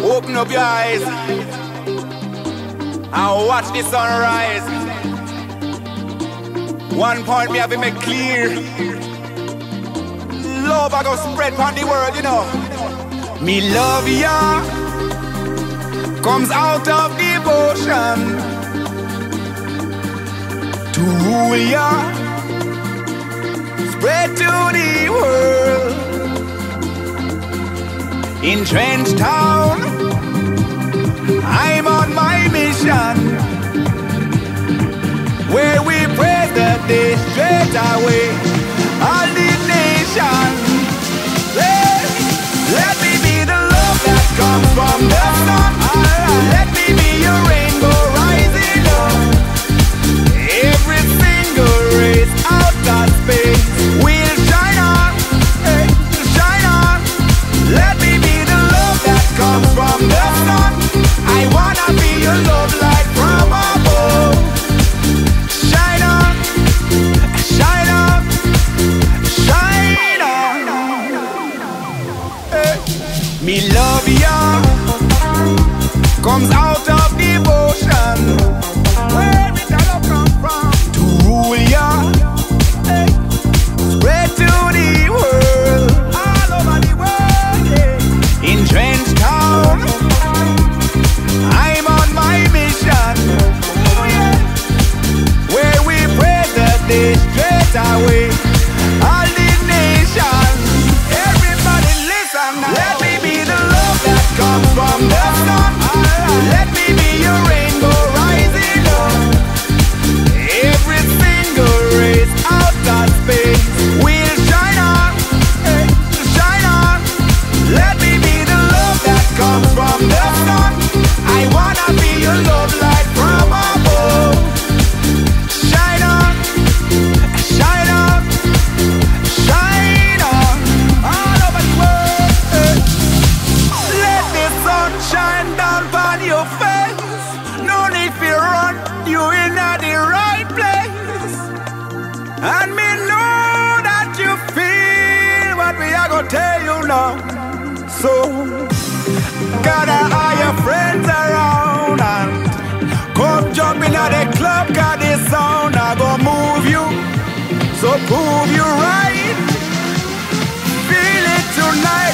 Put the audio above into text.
Open up your eyes and watch the sunrise. One point me have to make clear. Love I go spread on the world, you know. Me love ya comes out of devotion to rule ya, spread to the world. In Trench Town, I'm on my mission, where we praise the day straight away. All the nation, let me be the love that comes from the sun. Let me be your rainbow rising up. Every single race out of space will shine on, shine on. Let me be the love that comes from the sun. I wanna be your love light from above. Shine on, shine on, shine on. Me love ya comes out of devotion, where did that love come from? To rule ya, spread to the world, all over the world, yeah. In Trench Town, I'm on my mission, oh yeah, where we pray the day straight away. All the nation, everybody listen now. Let me be the love that comes from the sun. Let me be your rainbow rising up. Every single race out of space will shine on, shine on. Let me be the love that comes from the sun. I wanna be your love light from above. Shine on, shine on, shine on, all over the world. Let the sun shine down on your face. No need for run, you in the right place. And me know that you feel what we are gonna tell you now. So gather all your friends around and come jump in at the club, 'cause this sound I gonna move you. So prove you right. Feel it tonight.